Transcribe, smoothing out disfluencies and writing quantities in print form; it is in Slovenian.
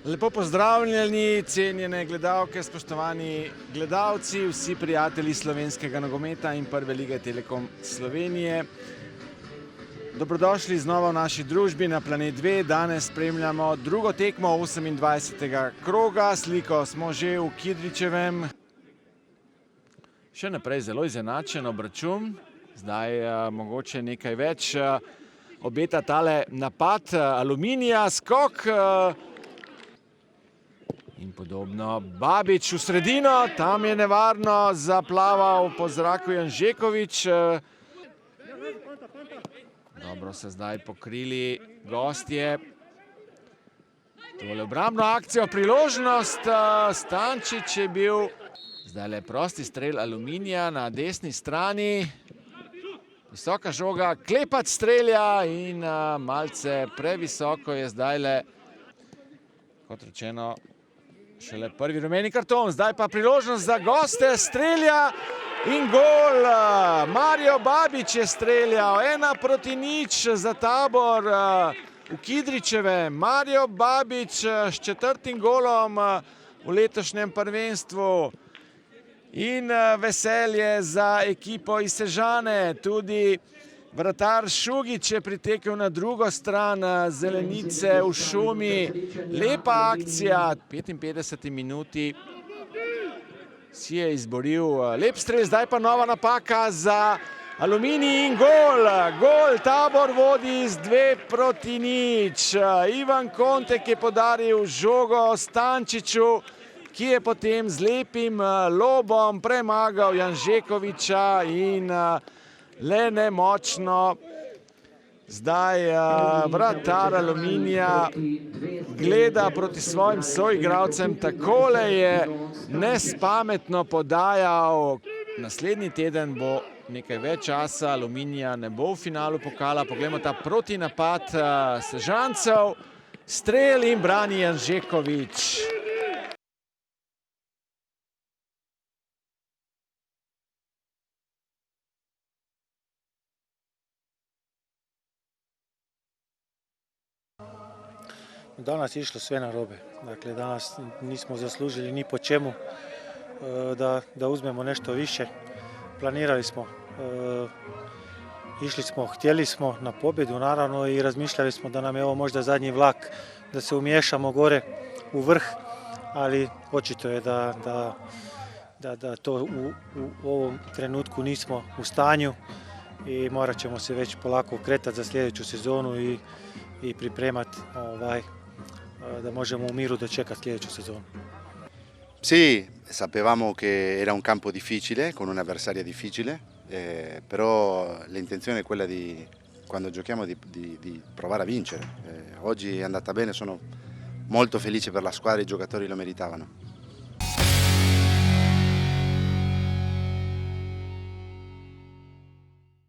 Lepo pozdravljeni, cenjene gledalke, spoštovani gledalci, vsi prijatelji slovenskega nogometa in Prve lige Telekom Slovenije. Dobrodošli znova v naši družbi na Planet 2. Danes spremljamo drugo tekmo 28. kroga. Sliko smo že v Kidričevem. Še naprej zelo izenačen obračun. Zdaj mogoče nekaj več obeta tale napad Aluminija, skok in podobno. Babič v sredino, tam je nevarno zaplaval po zraku Janžekovič. Dobro se zdaj pokrili gostje. Tole obrambno akcijo, priložnost, Stančič je bil. Zdaj le prosti strel Aluminija na desni strani. Visoka žoga, Klepač strelja in malce previsoko je zdaj le, kot rečeno, šele prvi rumeni karton. Zdaj pa priložnost za goste, strelja in gol. Mario Babič je streljal, 1-0 za Tabor v Kidričevem. Mario Babič s 4. golom v letošnjem prvenstvu. In veselje za ekipo iz Sežane. Tudi vratar Šugič je pritekel na drugo stran zelenice v šumi. Lepa akcija, v 55. minuti si je izboril lep strel. Zdaj pa nova napaka za Aluminij in gol. Gol, Tabor vodi z 2-0. Ivan Kontek je podaril žogo Stančiču, ki je potem z lepim lobom premagal Janžekoviča in le nemočno zdaj vratar Aluminija gleda proti svojim soigralcem. Takole je nespametno podajal. Naslednji teden bo nekaj več časa, Aluminija ne bo v finalu pokala. Poglejmo ta protinapad Sežancev. Strel in brani Janžekovič. Danas je išlo sve narobe. Dakle, danas nismo zaslužili ni po čemu da uzmemo nešto više. Planirali smo, išli smo, htjeli smo na pobjedu naravno i razmišljali smo da nam je ovo možda zadnji vlak, da se umiješamo gore u vrh, ali očito je da to u ovom trenutku nismo u stanju i morat ćemo se već polako okretati za sljedeću sezonu i pripremati da možemo u miru dočekati sljedeću sezonu. Sì, sapevamo che era un campo difficile, con un'avversaria difficile, però l'intenzione è quella di, quando giochiamo, di provare a vincere. Oggi è andata bene, sono molto felice per la squadra, i giocatori lo meritavano.